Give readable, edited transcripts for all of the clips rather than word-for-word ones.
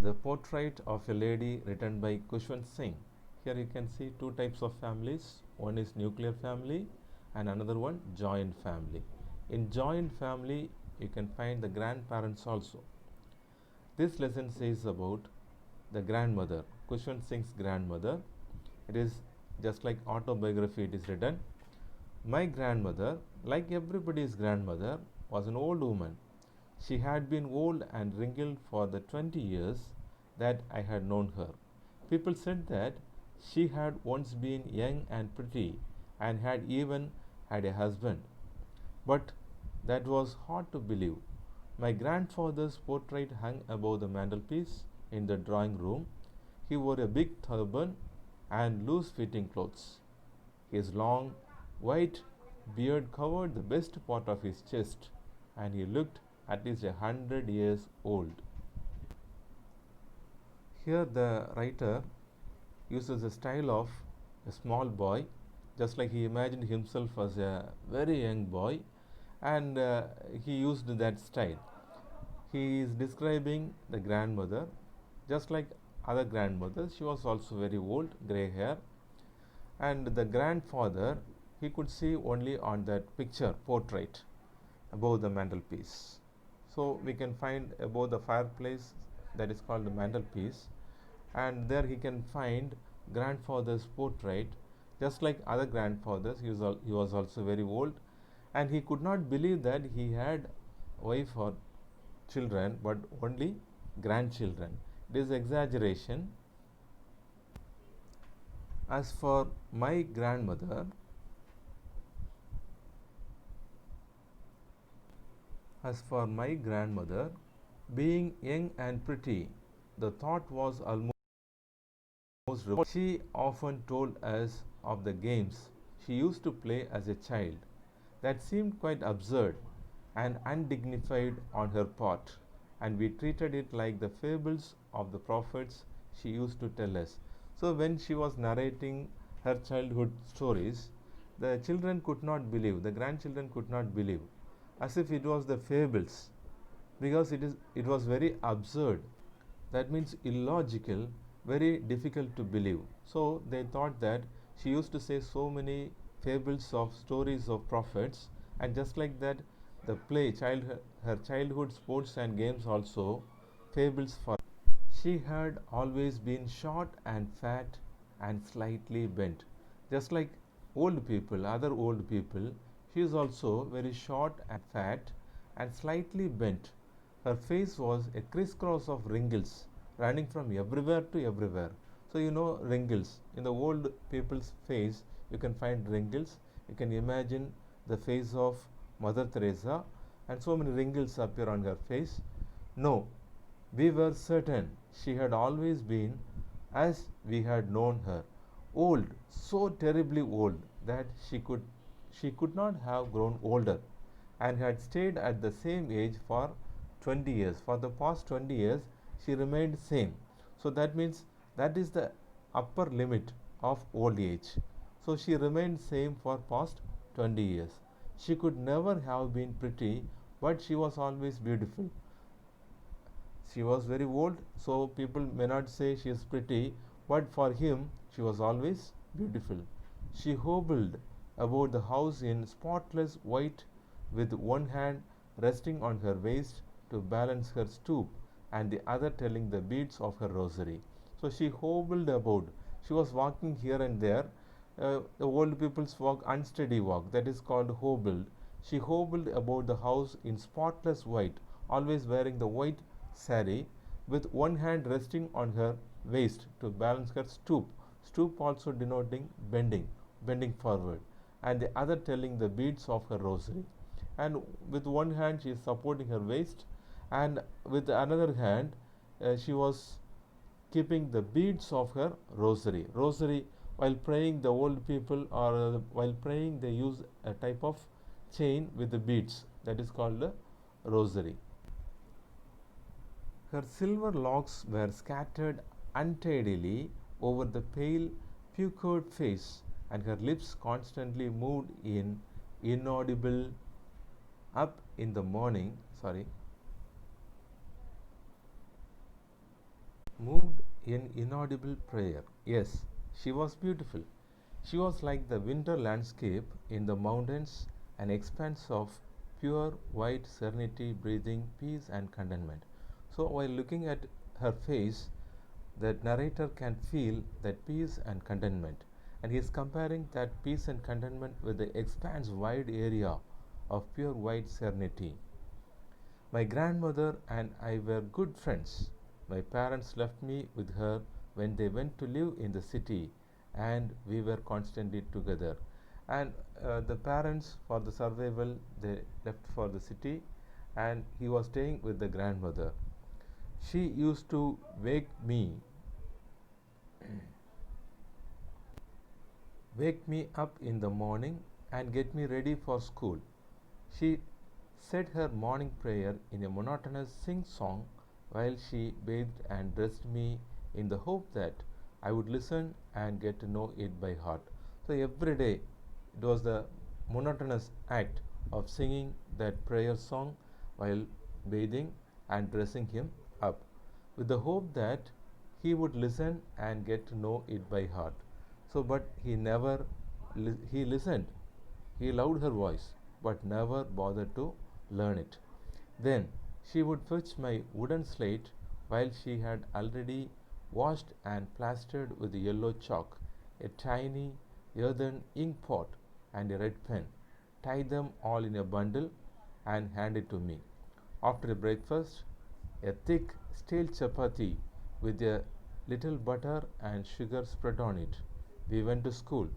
the portrait of a lady written by Khushwant Singh. Here you can see two types of families. One is nuclear family and another one joint family. In joint family, you can find the grandparents also. This lesson says about the grandmother, Khushwant Singh's grandmother. It is just like autobiography it is written. My grandmother, like everybody's grandmother, was an old woman. She had been old and wrinkled for the 20 years that I had known her. People said that she had once been young and pretty and had even had a husband. But that was hard to believe. My grandfather's portrait hung above the mantelpiece in the drawing room. He wore a big turban and loose fitting clothes. His long, white beard covered the best part of his chest, and he looked at least 100 years old. Here, the writer uses the style of a small boy, just like he imagined himself as a very young boy, and he used that style. He is describing the grandmother, just like other grandmothers. She was also very old, grey hair, and the grandfather he could see only on that picture portrait above the mantelpiece. So we can find above the fireplace, that is called the mantelpiece, and there he can find grandfather's portrait. Just like other grandfathers, he was also very old, and he could not believe that he had wife or children but only grandchildren. It is exaggeration. As for my grandmother, being young and pretty, the thought was almost revolting. She often told us of the games she used to play as a child that seemed quite absurd and undignified on her part, and we treated it like the fables of the prophets she used to tell us. So, when she was narrating her childhood stories, the children could not believe, the grandchildren could not believe, as if it was the fables, because it was very absurd. That means illogical, very difficult to believe. So they thought that she used to say so many fables of stories of prophets, and just like that, the her childhood sports and games also fables for. She had always been short and fat and slightly bent, just like other old people. She is also very short and fat and slightly bent. Her face was a crisscross of wrinkles running from everywhere to everywhere. So, you know, wrinkles. In the old people's face, you can find wrinkles. You can imagine the face of Mother Teresa, and so many wrinkles appear on her face. No, we were certain she had always been as we had known her, old, so terribly old that she could not have grown older, and had stayed at the same age for 20 years. For the past 20 years, she remained same. So that means that is the upper limit of old age. So she remained same for past 20 years. She could never have been pretty, but she was always beautiful. She was very old, so people may not say she is pretty, but for him she was always beautiful. She hobbled about the house in spotless white, with one hand resting on her waist to balance her stoop, and the other telling the beads of her rosary. So she hobbled about. She was walking here and there. The old people's walk, unsteady walk, that is called hobbled. She hobbled about the house in spotless white, always wearing the white sari, with one hand resting on her waist to balance her stoop. Stoop also denoting bending forward, and the other telling the beads of her rosary. And with one hand she is supporting her waist, and with another hand she was keeping the beads of her rosary. Rosary, while praying, the old people, or while praying, they use a type of chain with the beads, that is called the rosary. Her silver locks were scattered untidily over the pale, puckered face, and her lips constantly moved in inaudible up in the morning. an inaudible prayer. Yes, she was beautiful. She was like the winter landscape in the mountains, an expanse of pure white serenity, breathing peace and contentment. So, while looking at her face, that narrator can feel that peace and contentment, and he is comparing that peace and contentment with the expanse wide area of pure white serenity. My grandmother and I were good friends. My parents left me with her when they went to live in the city, and we were constantly together. And the parents, for the survival, they left for the city, and he was staying with the grandmother. She used to wake me up in the morning and get me ready for school. She said her morning prayer in a monotonous sing song while she bathed and dressed me in the hope that I would listen and get to know it by heart. So every day it was the monotonous act of singing that prayer song while bathing and dressing him up with the hope that he would listen and get to know it by heart. So, but he never, he listened, he loved her voice, but never bothered to learn it. Then she would fetch my wooden slate while she had already washed and plastered with yellow chalk, a tiny earthen ink pot, and a red pen, tie them all in a bundle, and hand it to me. After breakfast, a thick stale chapati with a little butter and sugar spread on it. We went to school.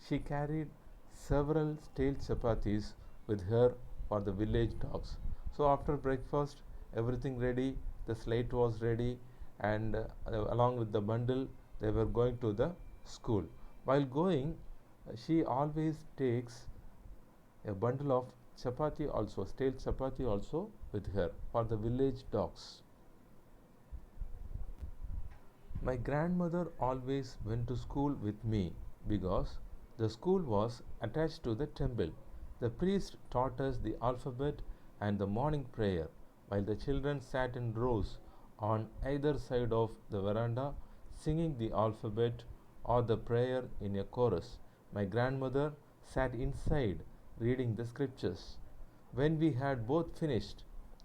She carried several stale chapatis with her for the village dogs. So after breakfast, everything ready, the slate was ready, and along with the bundle, they were going to the school. While going, she always takes a bundle of chapati also, stale chapati also with her for the village dogs. My grandmother always went to school with me because the school was attached to the temple. The priest taught us the alphabet and the morning prayer, while the children sat in rows on either side of the veranda singing the alphabet or the prayer in a chorus. My grandmother sat inside reading the scriptures. When we had both finished,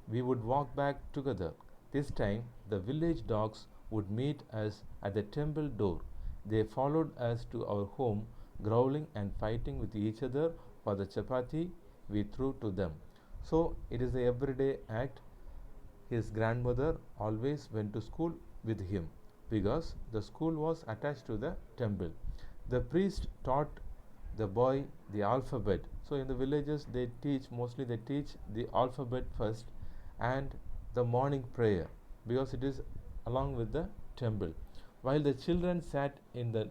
we would walk back together. This time, the village dogs would meet us at the temple door. They followed us to our home, growling and fighting with each other for the chapati we threw to them. So, it is a everyday act. His grandmother always went to school with him because the school was attached to the temple. The priest taught the boy the alphabet. So in the villages they teach the alphabet first and the morning prayer because it is along with the temple. While the children sat in the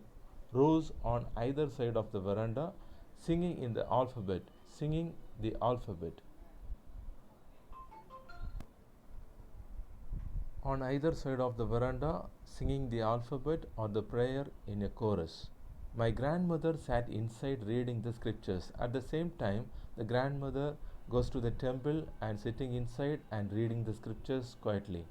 rows on either side of the veranda singing the alphabet. On either side of the veranda, singing the alphabet or the prayer in a chorus. My grandmother sat inside reading the scriptures. At the same time, the grandmother goes to the temple and sitting inside and reading the scriptures quietly.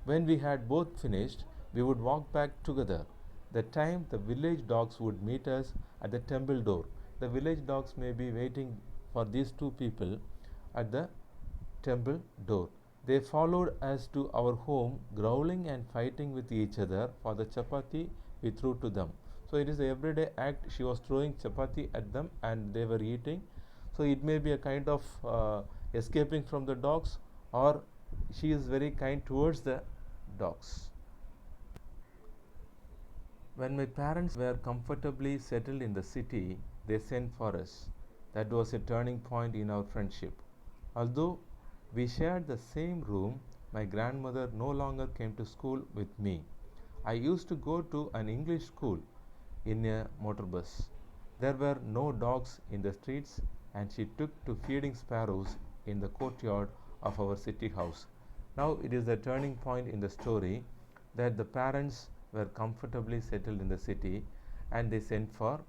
When we had both finished, we would walk back together. The time the village dogs would meet us at the temple door. The village dogs may be waiting for these two people at the temple door. They followed us to our home, growling and fighting with each other for the chapati we threw to them. So it is an everyday act. She was throwing chapati at them and they were eating. So it may be a kind of escaping from the dogs, or she is very kind towards the dogs. When my parents were comfortably settled in the city, they sent for us. That was a turning point in our friendship. Although we shared the same room, my grandmother no longer came to school with me. I used to go to an English school in a motor bus. There were no dogs in the streets, and she took to feeding sparrows in the courtyard of our city house. Now it is a turning point in the story that the parents were comfortably settled in the city and they sent for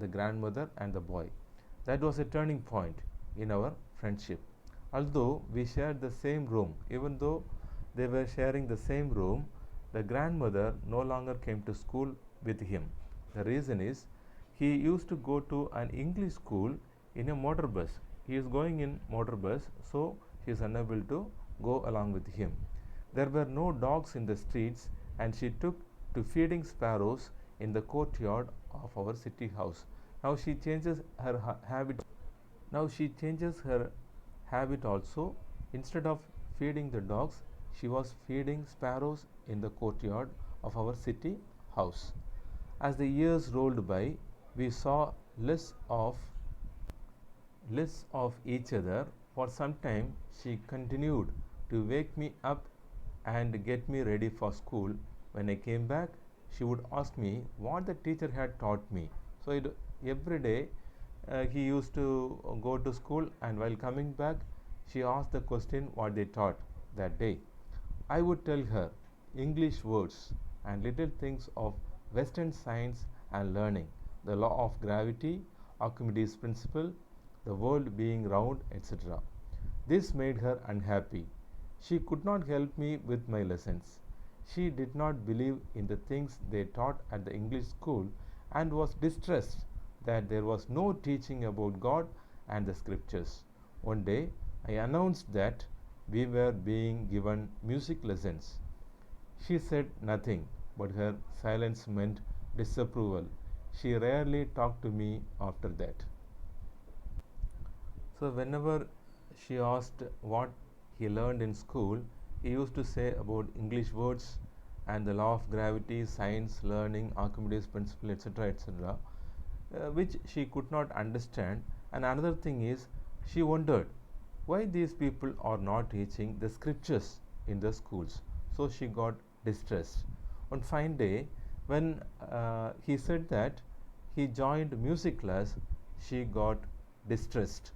the grandmother and the boy. That was a turning point in our friendship. Although we shared the same room, even though they were sharing the same room, The grandmother no longer came to school with him. The reason is he used to go to an English school in a motor bus. He is going in motor bus, so she is unable to go along with him. There were no dogs in the streets, and she took to feeding sparrows in the courtyard of our city house. Now she changes her habit. Now she changes her habit also. Instead of feeding the dogs, she was feeding sparrows in the courtyard of our city house. As the years rolled by, we saw less of each other. For some time, she continued to wake me up and get me ready for school. When I came back, she would ask me what the teacher had taught me. So every day he used to go to school, and while coming back, she asked the question what they taught that day. I would tell her English words and little things of Western science and learning, the law of gravity, Archimedes' principle, the world being round, etc. This made her unhappy. She could not help me with my lessons. She did not believe in the things they taught at the English school and was distressed that there was no teaching about God and the scriptures. One day, I announced that we were being given music lessons. She said nothing, but her silence meant disapproval. She rarely talked to me after that. So, whenever she asked what he learned in school, he used to say about English words and the law of gravity, science, learning, Archimedes' principle, etc., etc., which she could not understand. And another thing is, she wondered why these people are not teaching the scriptures in the schools. So she got distressed. One fine day, when he said that he joined music class, she got distressed,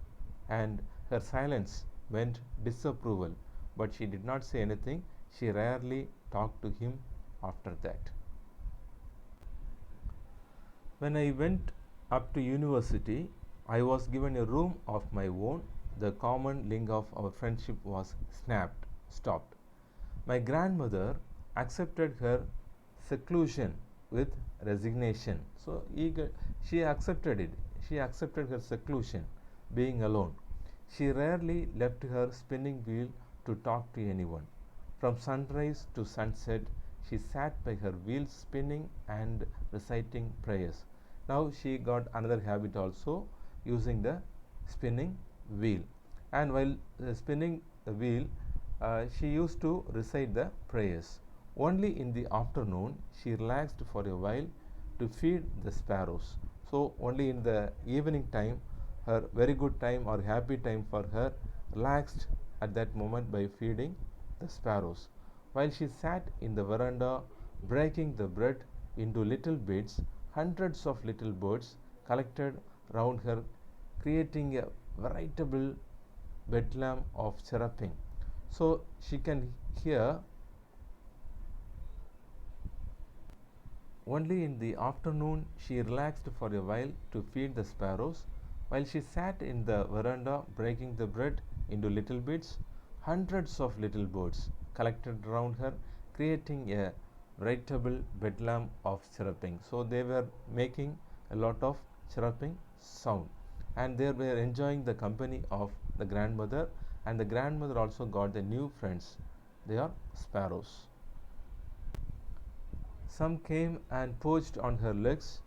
and her silence meant disapproval. But she did not say anything. She rarely talked to him after that. When I went up to university, I was given a room of my own. The common link of our friendship was stopped. My grandmother accepted her seclusion with resignation. So she accepted it. She accepted her seclusion, being alone. She rarely left her spinning wheel to talk to anyone. From sunrise to sunset, she sat by her wheel spinning and reciting prayers. Now she got another habit also, using the spinning wheel. And while spinning the wheel, she used to recite the prayers. Only in the afternoon she relaxed for a while to feed the sparrows. So only in the evening time, her very good time or happy time for her, relaxed at that moment by feeding the sparrows. While she sat in the veranda breaking the bread into little bits, hundreds of little birds collected round her, creating a veritable bedlam of chirruping. So she can hear. Only in the afternoon she relaxed for a while to feed the sparrows. While she sat in the veranda breaking the bread into little bits, hundreds of little birds collected round her, creating a veritable bedlam of chirruping. So they were making a lot of chirruping sound, and they were enjoying the company of the grandmother, and the grandmother also got the new friends. They are sparrows. Some came and perched on her legs,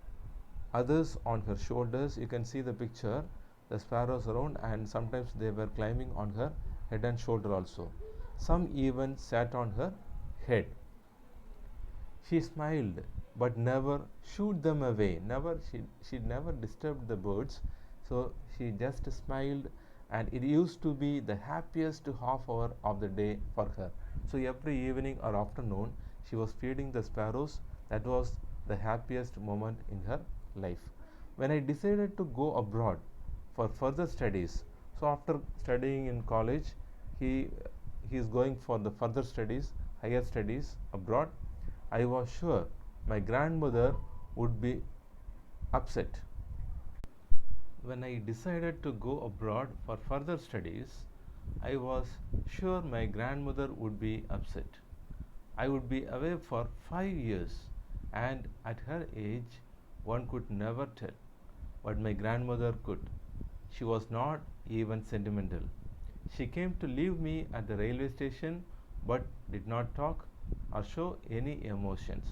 others on her shoulders. You can see the picture, the sparrows around, and sometimes they were climbing on her head and shoulder also. Some even sat on her head. She smiled but never shooed them away. She never disturbed the birds. So she just smiled, and it used to be the happiest half hour of the day for her. So every evening or afternoon she was feeding the sparrows. That was the happiest moment in her life. When I decided to go abroad for further studies, so after studying in college, he is going for the further studies, higher studies abroad. I was sure my grandmother would be upset. When I decided to go abroad for further studies, I was sure my grandmother would be upset. I would be away for 5 years, and at her age, one could never tell. But my grandmother could. She was not even sentimental. She came to leave me at the railway station but did not talk or show any emotions.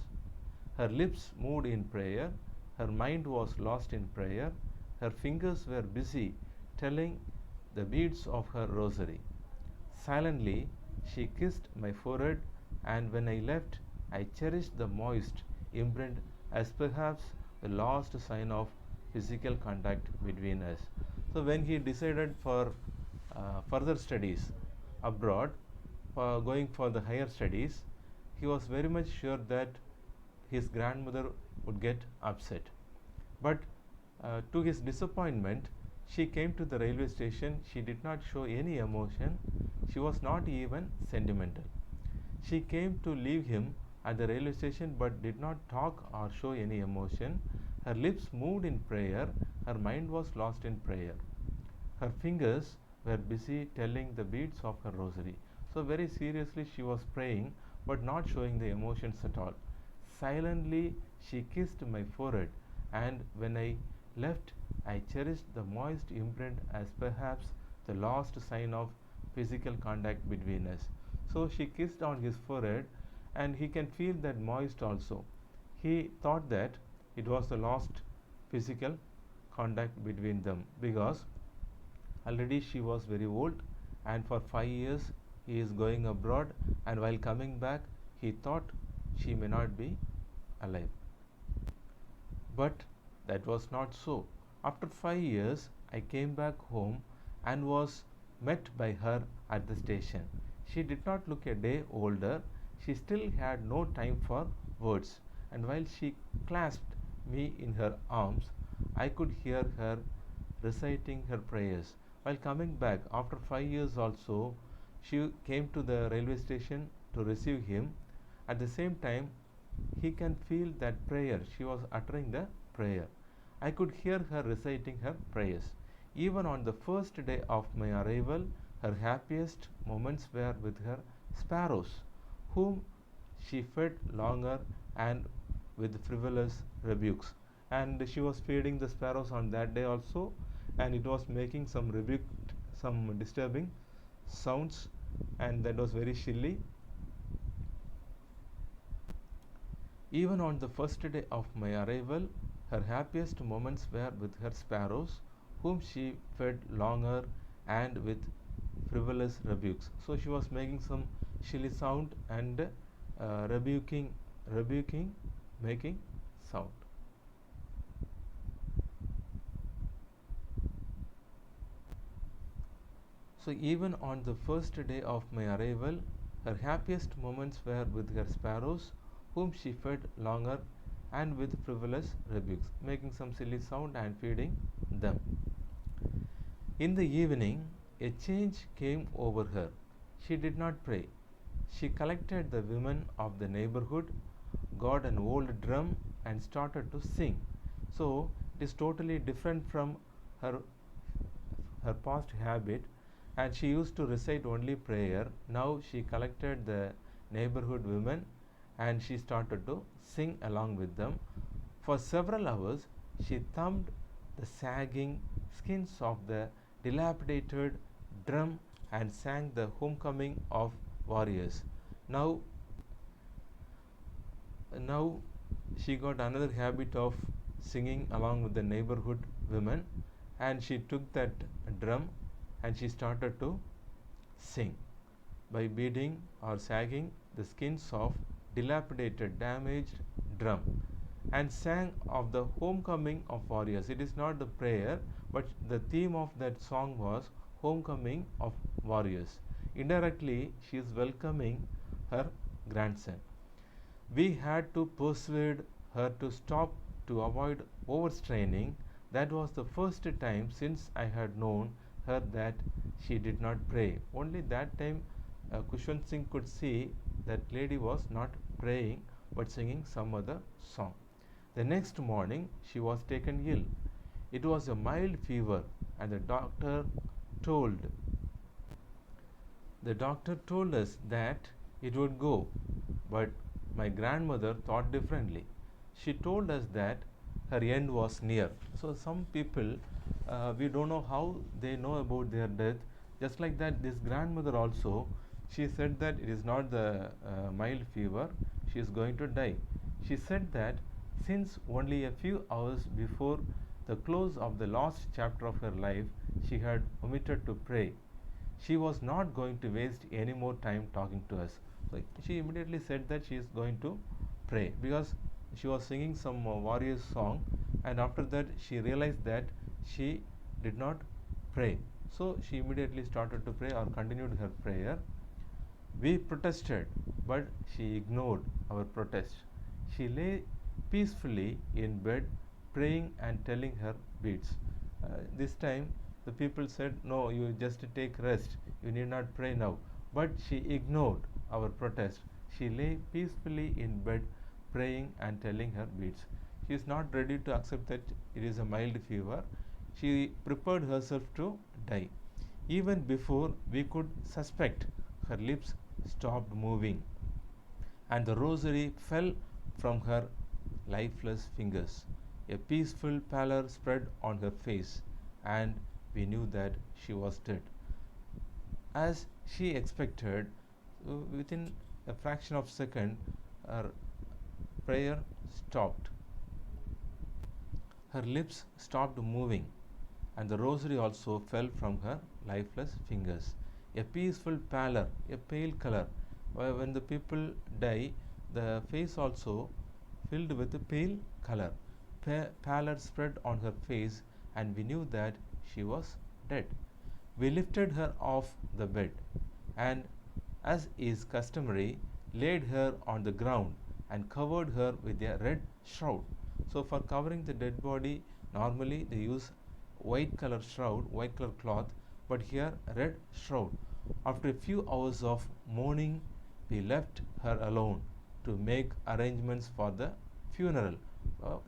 Her lips moved in prayer, her mind was lost in prayer, her fingers were busy telling the beads of her rosary. Silently, she kissed my forehead, and when I left, I cherished the moist imprint as perhaps the last sign of physical contact between us. So, when he decided for further studies abroad, for going for the higher studies, he was very much sure that his grandmother would get upset. But to his disappointment, she came to the railway station. She did not show any emotion. She was not even sentimental. She came to leave him at the railway station but did not talk or show any emotion. Her lips moved in prayer. Her mind was lost in prayer. Her fingers were busy telling the beads of her rosary. So, very seriously, she was praying but not showing the emotions at all. Silently, she kissed my forehead, and when I left, I cherished the moist imprint as perhaps the last sign of physical contact between us. So, she kissed on his forehead, and he can feel that moist also. He thought that it was the last physical contact between them because already she was very old, and for 5 years he is going abroad, and while coming back he thought she may not be alive. But that was not so. After 5 years I came back home and was met by her at the station. She did not look a day older. She still had no time for words, and while she clasped me in her arms, I could hear her reciting her prayers. While coming back after 5 years also, she came to the railway station to receive him. At the same time, he can feel that prayer. She was uttering the prayer. I could hear her reciting her prayers. Even on the first day of my arrival, her happiest moments were with her sparrows, whom she fed longer and with frivolous rebukes. And she was feeding the sparrows on that day also, and it was making some some disturbing sounds, and that was very chilly. Even on the first day of my arrival, her happiest moments were with her sparrows, whom she fed longer and with frivolous rebukes. So she was making some chilly sound and rebuking, making sound. So even on the first day of my arrival, her happiest moments were with her sparrows, whom she fed longer and with frivolous rebukes, making some silly sound and feeding them. In the evening, a change came over her. She did not pray. She collected the women of the neighborhood, got an old drum, and started to sing. So it is totally different from her past habit, and she used to recite only prayer. Now she collected the neighborhood women and she started to sing along with them. For several hours, she thumbed the sagging skins of the dilapidated drum and sang the homecoming of warriors. Now, now she got another habit of singing along with the neighborhood women, and she took that drum and she started to sing by beating or sagging the skins of dilapidated, damaged drum, and sang of the homecoming of warriors. It is not the prayer, but the theme of that song was homecoming of warriors. Indirectly, she is welcoming her grandson. We had to persuade her to stop to avoid overstraining. That was the first time since I had known her that she did not pray. Only that time Kushwant Singh could see that lady was not praying but singing some other song. The next morning she was taken ill. It was a mild fever, and told the doctor told us that it would go. But my grandmother thought differently. She told us that her end was near. So some people, we don't know how they know about their death. Just like that, this grandmother also, she said that it is not the mild fever, she is going to die. She said that since only a few hours before the close of the last chapter of her life, she had omitted to pray. She was not going to waste any more time talking to us. So she immediately said that she is going to pray because she was singing some warrior song, and after that she realized that she did not pray. So she immediately started to pray or continued her prayer. We protested, but she ignored our protest. She lay peacefully in bed, praying and telling her beads. This time, the people said, "No, you just take rest. You need not pray now." But she ignored our protest. She lay peacefully in bed, praying and telling her beads. She is not ready to accept that it is a mild fever. She prepared herself to die. Even before we could suspect, her lips stopped moving, and the rosary fell from her lifeless fingers. A peaceful pallor spread on her face, and we knew that she was dead. As she expected, within a fraction of a second, her prayer stopped. Her lips stopped moving, and the rosary also fell from her lifeless fingers. A peaceful pallor, a pale color. When the people die, the face also filled with a pale color. Pallor spread on her face, and we knew that she was dead. We lifted her off the bed and, as is customary, laid her on the ground and covered her with a red shroud. So, for covering the dead body, normally they use white color shroud, white color cloth, but here red shroud. After a few hours of mourning, we left her alone to make arrangements for the funeral,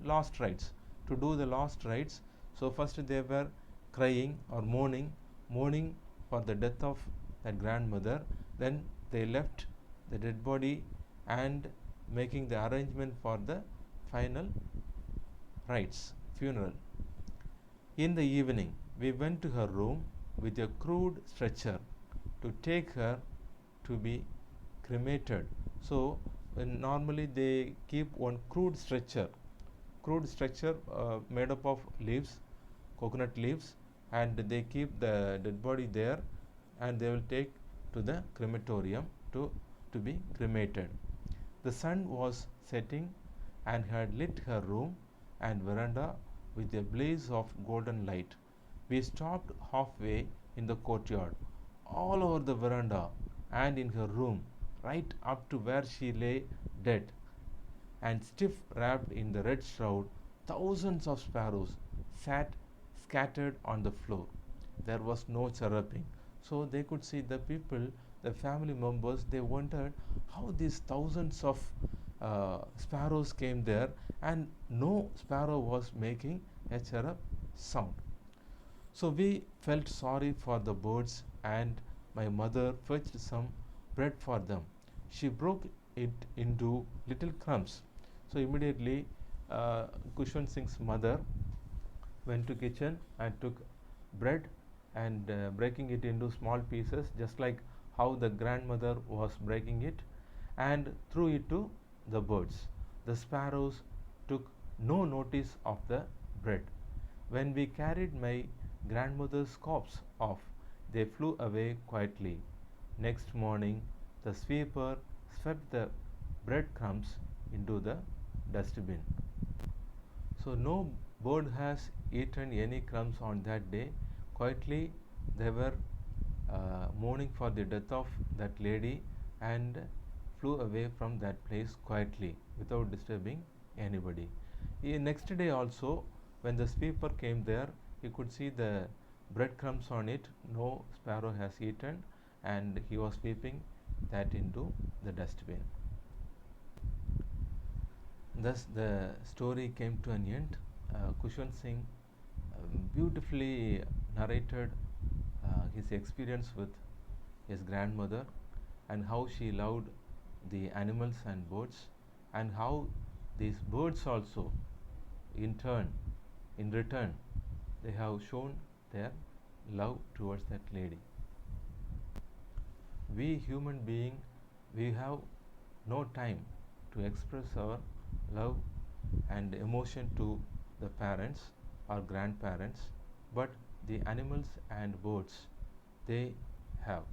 last rites, to do the last rites. So first they were crying or mourning for the death of that grandmother. Then they left the dead body and making the arrangement for the final rites, funeral. In the evening, we went to her room with a crude stretcher to take her to be cremated. So, normally they keep one crude stretcher made up of leaves, coconut leaves, and they keep the dead body there, and they will take to the crematorium to be cremated. The sun was setting and had lit her room and veranda with a blaze of golden light. We stopped halfway in the courtyard, all over the veranda and in her room, right up to where she lay dead and stiff wrapped in the red shroud. Thousands of sparrows sat scattered on the floor. There was no chirruping. So they could see the people, the family members, they wondered how these thousands of sparrows came there, and no sparrow was making a chirrup sound. So we felt sorry for the birds, and my mother fetched some bread for them. She broke it into little crumbs. So immediately, Kushwant Singh's mother went to kitchen and took bread and breaking it into small pieces, just like how the grandmother was breaking it, and threw it to the birds. The sparrows took no notice of the bread. When we carried my grandmother's corpse off, they flew away quietly. Next morning, the sweeper swept the breadcrumbs into the dustbin. So no bird has eaten any crumbs on that day. Quietly, they were mourning for the death of that lady and flew away from that place quietly without disturbing anybody. Next day also, when the sweeper came there, he could see the breadcrumbs on it. No sparrow has eaten, and he was sweeping that into the dustbin. Thus, the story came to an end. Kushwant Singh beautifully narrated his experience with his grandmother and how she loved the animals and birds, and how these birds also in return, they have shown their love towards that lady. We human being, we have no time to express our love and emotion to the parents or grandparents, but the animals and birds, they have.